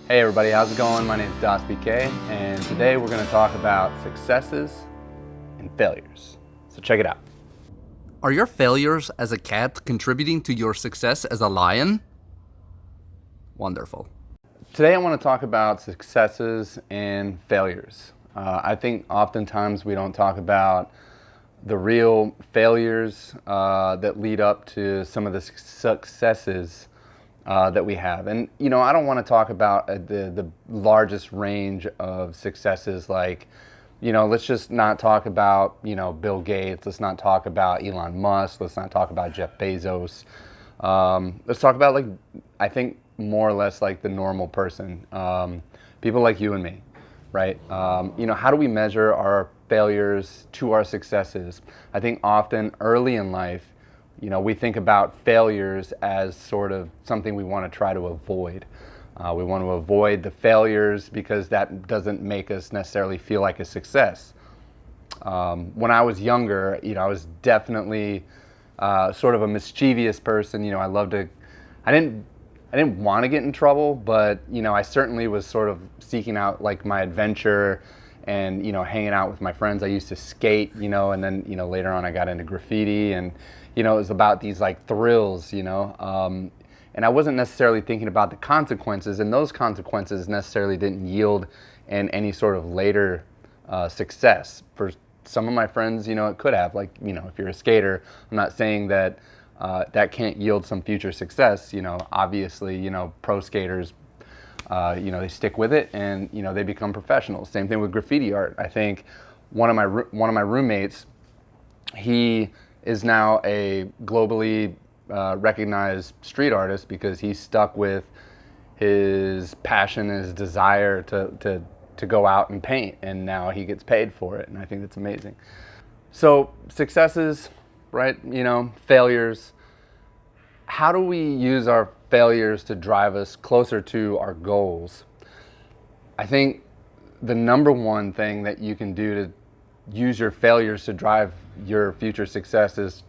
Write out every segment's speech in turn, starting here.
Hey everybody, how's it going? My name is Das.BK, and today we're going to talk about successes and failures. So check it out. Are your failures as a cat contributing to your success as a lion? Wonderful. Today I want to talk about successes and failures. I think oftentimes we don't talk about the real failures that lead up to some of the successes that we have. And, you know, I don't want to talk about the largest range of successes like, you know, let's just not talk about, you know, Bill Gates. Let's not talk about Elon Musk. Let's not talk about Jeff Bezos. Let's talk about, like, I think more or less like the normal person, people like you and me, right? You know, how do we measure our failures to our successes? I think often early in life, you know, we think about failures as sort of something we want to try to avoid. We want to avoid the failures because that doesn't make us necessarily feel like a success. When I was younger, you know, I was definitely sort of a mischievous person. You know, I didn't want to get in trouble, but, you know, I certainly was sort of seeking out like my adventure and, you know, hanging out with my friends. I used to skate, you know, and then, you know, later on I got into graffiti, and, you know, it was about these like thrills, you know, and I wasn't necessarily thinking about the consequences, and those consequences necessarily didn't yield in any sort of later success. For some of my friends, you know, it could have, like, you know, if you're a skater, I'm not saying that that can't yield some future success. You know, obviously, you know, pro skaters, you know, they stick with it and, you know, they become professionals. Same thing with graffiti art. I think one of my roommates, he is now a globally recognized street artist because he stuck with his passion, his desire to go out and paint, and now he gets paid for it, and I think that's amazing. So successes, right? You know, failures. How do we use our failures to drive us closer to our goals? I think the number one thing that you can do to use your failures to drive your future success is,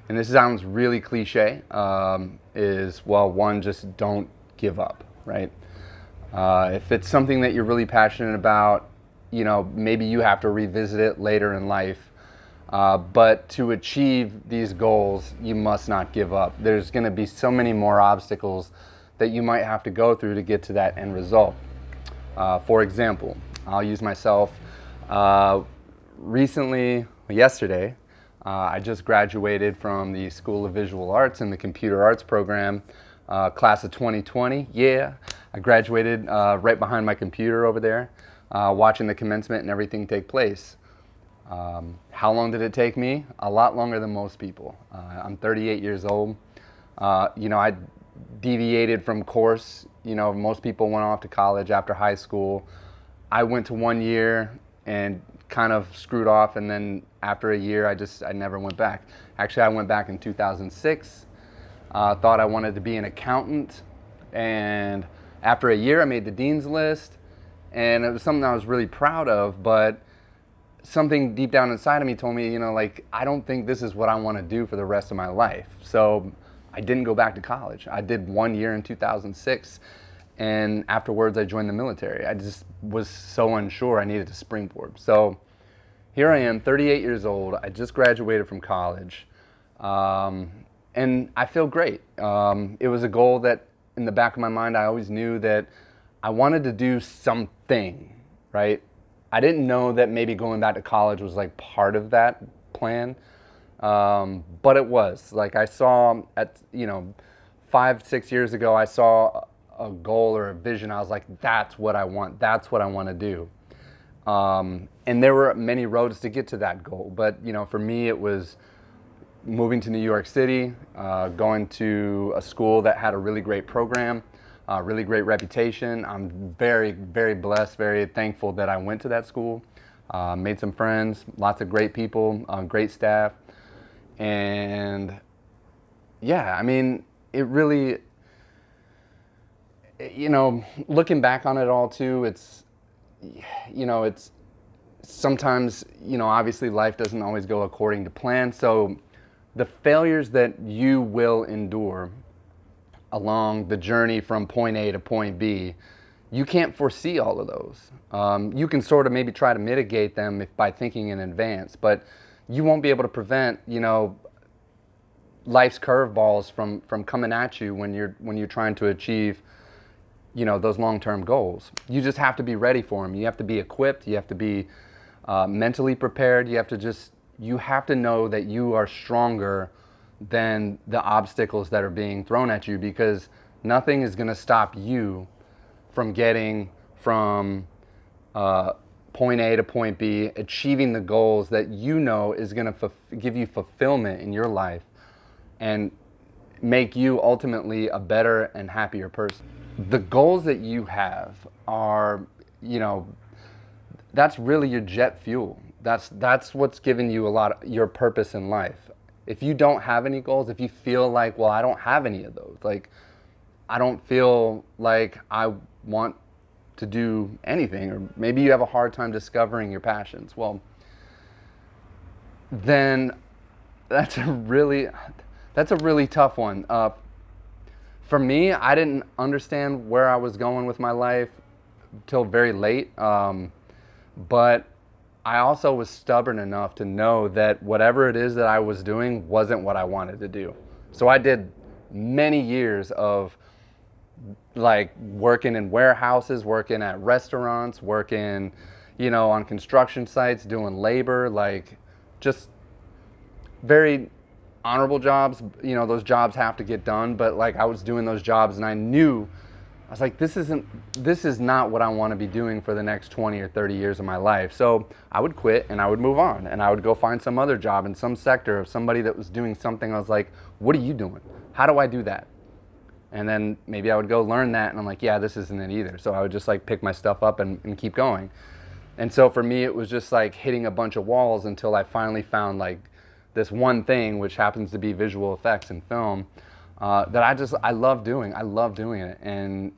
and this sounds really cliche, is, well, one, just don't give up, right? If it's something that you're really passionate about, you know, maybe you have to revisit it later in life. But to achieve these goals, you must not give up. There's going to be so many more obstacles that you might have to go through to get to that end result. For example, I'll use myself. Yesterday, I just graduated from the School of Visual Arts in the Computer Arts program, class of 2020. Yeah, I graduated right behind my computer over there, watching the commencement and everything take place. How long did it take me? A lot longer than most people. I'm 38 years old. You know, I deviated from course. You know, most people went off to college after high school. I went to 1 year and kind of screwed off, and then after a year, I never went back. Actually, I went back in 2006. Thought I wanted to be an accountant, and after a year, I made the dean's list, and it was something I was really proud of, but something deep down inside of me told me, you know, like, I don't think this is what I want to do for the rest of my life. So I didn't go back to college. I did 1 year in 2006, and afterwards I joined the military. I just was so unsure. I needed to springboard. So here I am, 38 years old. I just graduated from college, and I feel great. It was a goal that in the back of my mind, I always knew that I wanted to do something, right? I didn't know that maybe going back to college was like part of that plan, but it was. Like, I saw at, you know, 5-6 years ago, I saw a goal or a vision. I was like, that's what I want. That's what I want to do. And there were many roads to get to that goal. But, you know, for me, it was moving to New York City, going to a school that had a really great program, really great reputation. I'm very, very blessed, very thankful that I went to that school, made some friends, lots of great people, great staff. And yeah, I mean, it really, you know, looking back on it all too, it's, you know, it's sometimes, you know, obviously life doesn't always go according to plan. So the failures that you will endure along the journey from point A to point B, you can't foresee all of those. You can sort of maybe try to mitigate them by thinking in advance, but you won't be able to prevent, life's curveballs from coming at you when you're trying to achieve, those long-term goals. You just have to be ready for them. You have to be equipped. You have to be mentally prepared. You have to know that you are stronger than the obstacles that are being thrown at you, because nothing is going to stop you from getting from point A to point B, achieving the goals that is going to give you fulfillment in your life and make you ultimately a better and happier person. The goals that you have are, that's really your jet fuel. That's what's giving you a lot of your purpose in life. If you don't have any goals, if you feel like, well, I don't have any of those, like, I don't feel like I want to do anything, or maybe you have a hard time discovering your passions, well, then that's a really tough one. For me, I didn't understand where I was going with my life till very late, but I also was stubborn enough to know that whatever it is that I was doing wasn't what I wanted to do. So I did many years of like working in warehouses, working at restaurants, working, on construction sites, doing labor, like just very honorable jobs. Those jobs have to get done, but like I was doing those jobs and I was like, this is not what I want to be doing for the next 20 or 30 years of my life. So I would quit and I would move on and I would go find some other job in some sector of somebody that was doing something. I was like, what are you doing? How do I do that? And then maybe I would go learn that and I'm like, yeah, this isn't it either. So I would just like pick my stuff up and keep going. And so for me, it was just like hitting a bunch of walls until I finally found like this one thing, which happens to be visual effects and film, that I love doing. I love doing it. And,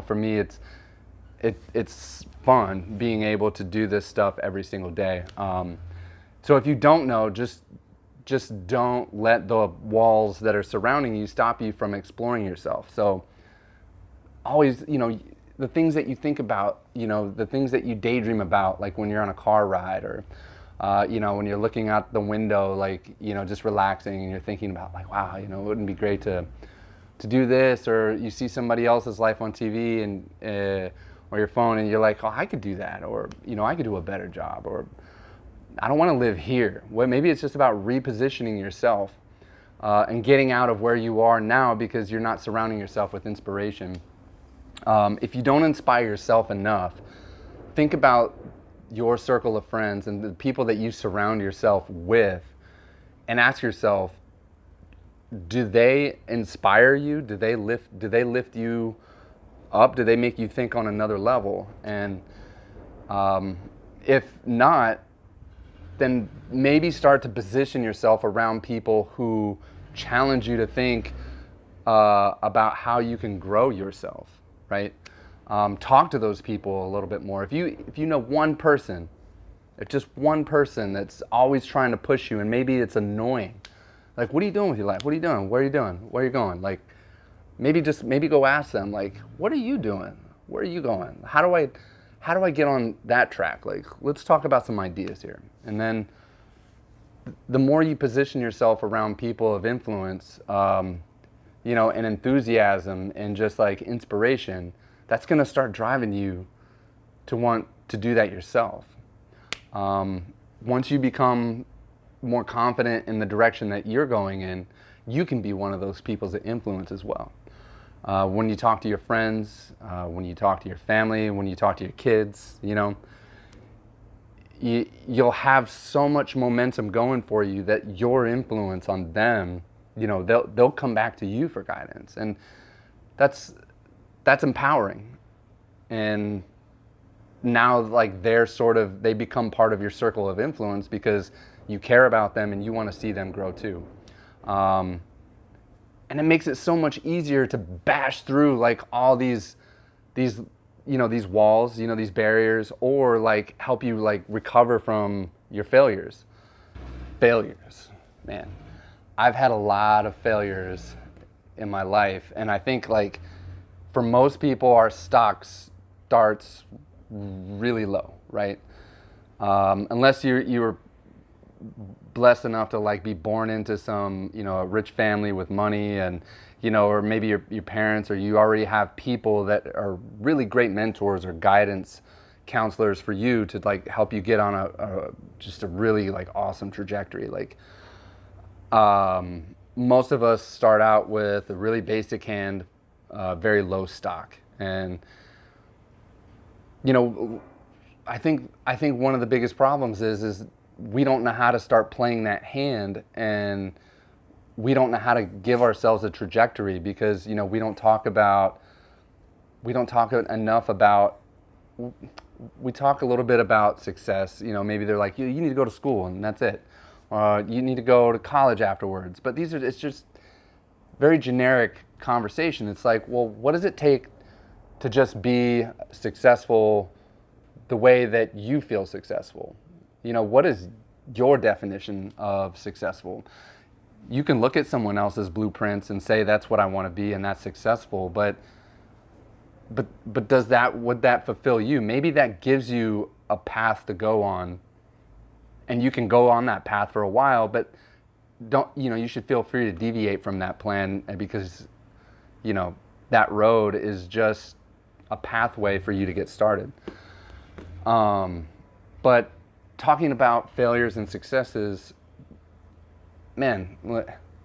for me, it's fun being able to do this stuff every single day. So if you don't know, just don't let the walls that are surrounding you stop you from exploring yourself. So always, the things that you think about, the things that you daydream about, like when you're on a car ride or, when you're looking out the window, like, just relaxing and you're thinking about like, wow, it wouldn't be great to do this, or you see somebody else's life on TV and, or your phone and you're like, oh, I could do that, or, I could do a better job, or I don't want to live here. Well, maybe it's just about repositioning yourself and getting out of where you are now because you're not surrounding yourself with inspiration. If you don't inspire yourself enough, think about your circle of friends and the people that you surround yourself with and ask yourself, do they inspire you? Do they lift you up? Do they make you think on another level? And if not, then maybe start to position yourself around people who challenge you to think about how you can grow yourself, right? Talk to those people a little bit more. If you know one person, if just one person that's always trying to push you and maybe it's annoying, like, what are you doing with your life? What are you doing? Where are you doing? Where are you going? Like, maybe go ask them, like, what are you doing? Where are you going? How do I get on that track? Like, let's talk about some ideas here. And then the more you position yourself around people of influence, and enthusiasm and just like inspiration, that's going to start driving you to want to do that yourself. Once you become more confident in the direction that you're going in, you can be one of those people's influence as well. When you talk to your friends, when you talk to your family, when you talk to your kids, you'll have so much momentum going for you that your influence on them, they'll come back to you for guidance, and that's empowering. And now, like, they become part of your circle of influence because you care about them and you want to see them grow too. And it makes it so much easier to bash through like all these walls, these barriers, or like help you like recover from your failures. Failures, man. I've had a lot of failures in my life, and I think like for most people, our stocks starts really low, right? Unless you were blessed enough to like be born into some, a rich family with money, and or maybe your parents, or you already have people that are really great mentors or guidance counselors for you to like help you get on just a really like awesome trajectory. Like most of us start out with a really basic hand, very low stock, and I think one of the biggest problems is we don't know how to start playing that hand, and we don't know how to give ourselves a trajectory, because we don't talk enough about. We talk a little bit about success. Maybe they're like, you need to go to school and that's it. You need to go to college afterwards. But it's just very generic conversation. It's like, well, what does it take to just be successful the way that you feel successful? What is your definition of successful? You can look at someone else's blueprints and say that's what I want to be and that's successful, but would that fulfill you? Maybe that gives you a path to go on, and you can go on that path for a while, but you should feel free to deviate from that plan, because that road is just a pathway for you to get started. But talking about failures and successes, man,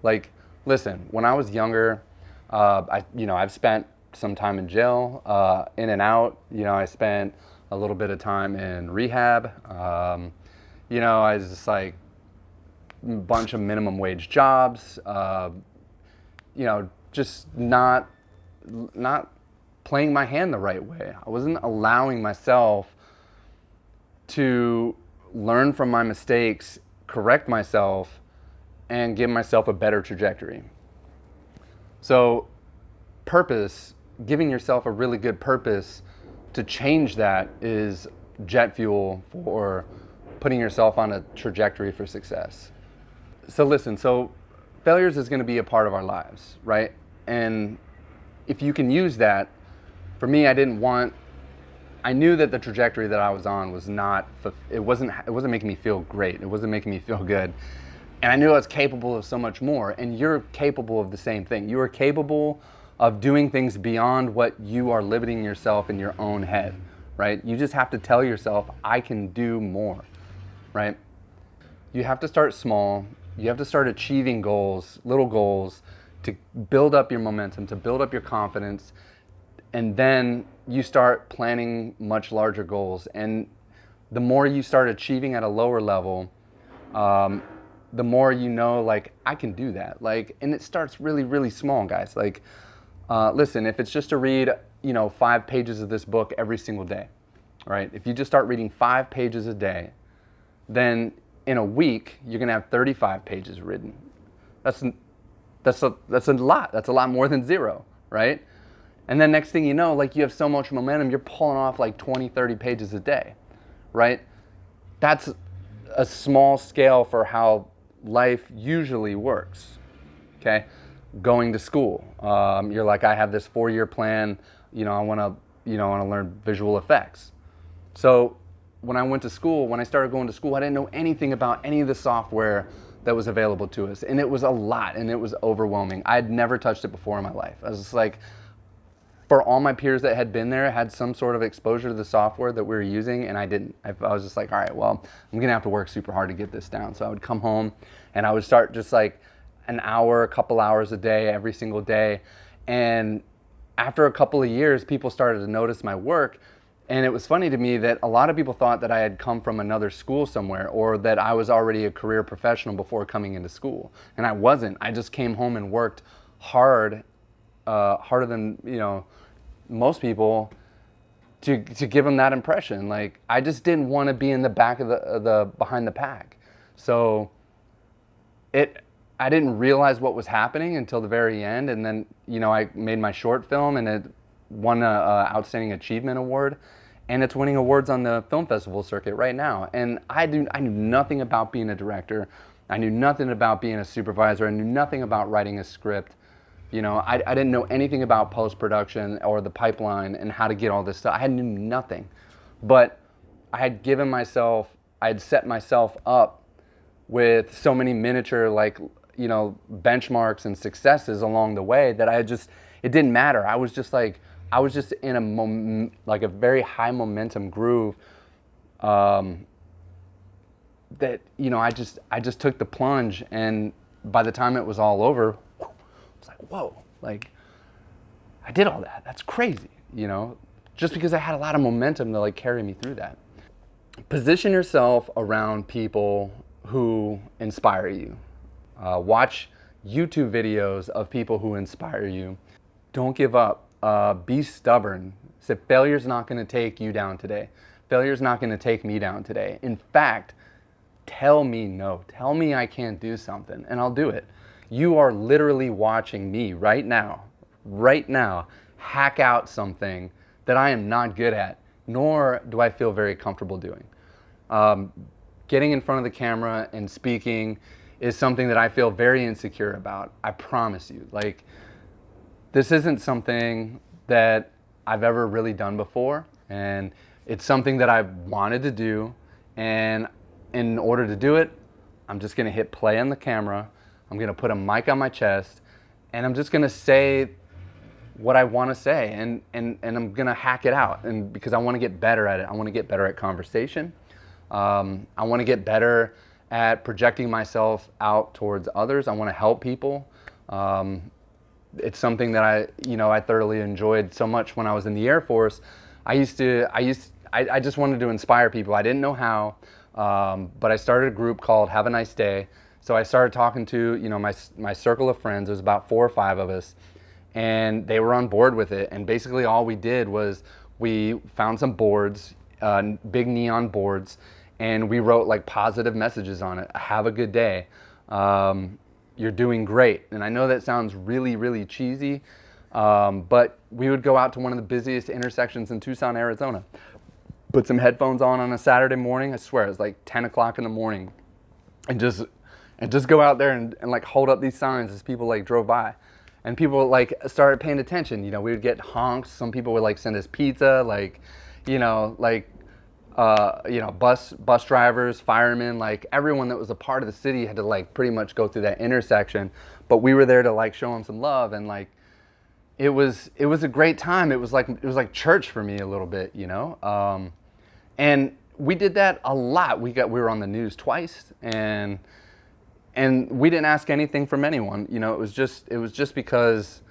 like, listen, when I was younger, I've spent some time in jail, in and out. I spent a little bit of time in rehab. I was just like a bunch of minimum wage jobs. Just not playing my hand the right way. I wasn't allowing myself to learn from my mistakes, correct myself, and give myself a better trajectory. So purpose, giving yourself a really good purpose to change that, is jet fuel for putting yourself on a trajectory for success. So listen, failures is going to be a part of our lives, right? And if you can use that, for me, I knew that the trajectory that I was on was it wasn't making me feel great. It wasn't making me feel good. And I knew I was capable of so much more, and you're capable of the same thing. You are capable of doing things beyond what you are limiting yourself in your own head, right? You just have to tell yourself, I can do more, right? You have to start small. You have to start achieving goals, little goals, to build up your momentum, to build up your confidence, and then you start planning much larger goals. And the more you start achieving at a lower level, the more like, I can do that. Like, and it starts really, really small, guys. Like, listen, if it's just to read, 5 pages of this book every single day, right? If you just start reading 5 pages a day, then in a week, you're gonna have 35 pages written. That's a lot. That's a lot more than 0, right? And then next thing you know, like, you have so much momentum, you're pulling off like 20, 30 pages a day, right? That's a small scale for how life usually works, okay? Going to school, you're like, I have this 4-year plan, I wanna learn visual effects. So when I started going to school, I didn't know anything about any of the software that was available to us. And it was a lot, and it was overwhelming. I had never touched it before in my life. I was just like, for all my peers that had been there, had some sort of exposure to the software that we were using, and I didn't. I was just like, all right, well, I'm gonna have to work super hard to get this down. So I would come home and I would start just like an hour, a couple hours a day, every single day. And after a couple of years, people started to notice my work. And it was funny to me that a lot of people thought that I had come from another school somewhere, or that I was already a career professional before coming into school. And I wasn't. I just came home and worked hard, harder than most people, to give them that impression. Like, I just didn't want to be in the back of the behind the pack. So I didn't realize what was happening until the very end. And then I made my short film, and it won a Outstanding Achievement Award, and it's winning awards on the film festival circuit right now. And I knew nothing about being a director. I knew nothing about being a supervisor. I knew nothing about writing a script. You know, I didn't know anything about post-production or the pipeline and how to get all this stuff. I knew nothing. But I had set myself up with so many miniature, like, you know, benchmarks and successes along the way that it didn't matter. I was just in a very high momentum groove, that, you know, I just took the plunge, and by the time it was all over, I was like, whoa, like, I did all that. That's crazy, you know, just because I had a lot of momentum to like carry me through that. Position yourself around people who inspire you. Watch YouTube videos of people who inspire you. Don't give up. Be stubborn. So failure's not going to take you down today. Failure's not going to take me down today. In fact, tell me no. Tell me I can't do something, and I'll do it. You are literally watching me right now, hack out something that I am not good at, nor do I feel very comfortable doing. Getting in front of the camera and speaking is something that I feel very insecure about. I promise you. Like, this isn't something that I've ever really done before, and it's something that I've wanted to do, and in order to do it, I'm just gonna hit play on the camera, I'm gonna put a mic on my chest, and I'm just gonna say what I wanna say, and I'm gonna hack it out, and because I wanna get better at it. I wanna get better at conversation. I wanna get better at projecting myself out towards others. I wanna help people. It's something that I thoroughly enjoyed so much when I was in the Air Force. I just wanted to inspire people. I didn't know how, but I started a group called Have a Nice Day. So I started talking to, you know, my circle of friends. There was about 4 or 5 of us, and they were on board with it. And basically all we did was we found some boards, big neon boards, and we wrote like positive messages on it. Have a good day. You're doing great. And I know that sounds really, really cheesy, but we would go out to one of the busiest intersections in Tucson, Arizona, put some headphones on a Saturday morning. I swear it was like 10 o'clock in the morning, and just go out there and like hold up these signs as people like drove by, and people like started paying attention. You know, we would get honks. Some people would like send us pizza, like, you know, like, bus drivers, firemen, like everyone that was a part of the city had to like pretty much go through that intersection. But we were there to like show them some love, and like it was a great time. It was like church for me a little bit, you know. And we did that a lot. We were on the news twice, and we didn't ask anything from anyone. You know, it was just because,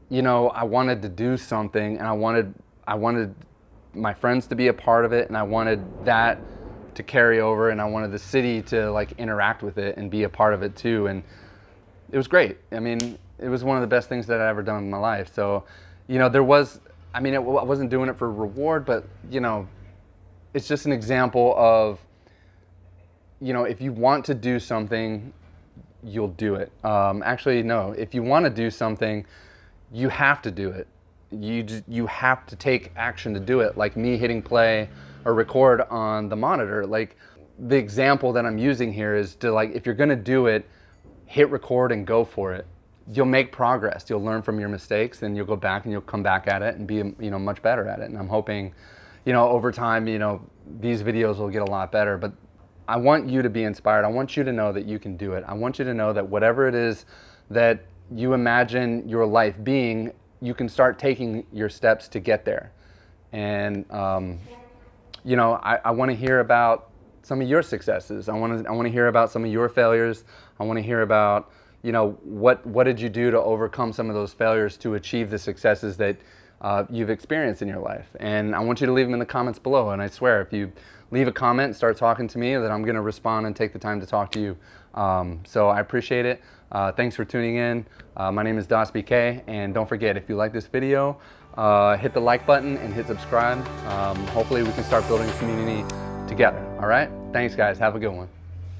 you know, I wanted to do something, and I wanted my friends to be a part of it, and I wanted that to carry over, and I wanted the city to like interact with it and be a part of it too. And it was great. I mean, it was one of the best things that I've ever done in my life. So, you know, I wasn't doing it for reward, but, you know, it's just an example of, you know, if you want to do something, you'll do it. Actually, no, if you want to do something, you have to do it. You have to take action to do it. Like me hitting play or record on the monitor. Like, the example that I'm using here is to, like, if you're gonna do it, hit record and go for it. You'll make progress. You'll learn from your mistakes, and you'll go back and you'll come back at it and be, you know, much better at it. And I'm hoping, you know, over time, you know, these videos will get a lot better. But I want you to be inspired. I want you to know that you can do it. I want you to know that whatever it is that you imagine your life being, you can start taking your steps to get there. And you know, I want to hear about some of your successes. I want to hear about some of your failures. I want to hear about, you know, what did you do to overcome some of those failures to achieve the successes that you've experienced in your life. And I want you to leave them in the comments below. And I swear, if you leave a comment and start talking to me, that I'm going to respond and take the time to talk to you. So I appreciate it. Thanks for tuning in. My name is Das.BK, and don't forget, if you like this video, hit the like button and hit subscribe. Hopefully we can start building a community together. All right? Thanks, guys. Have a good one.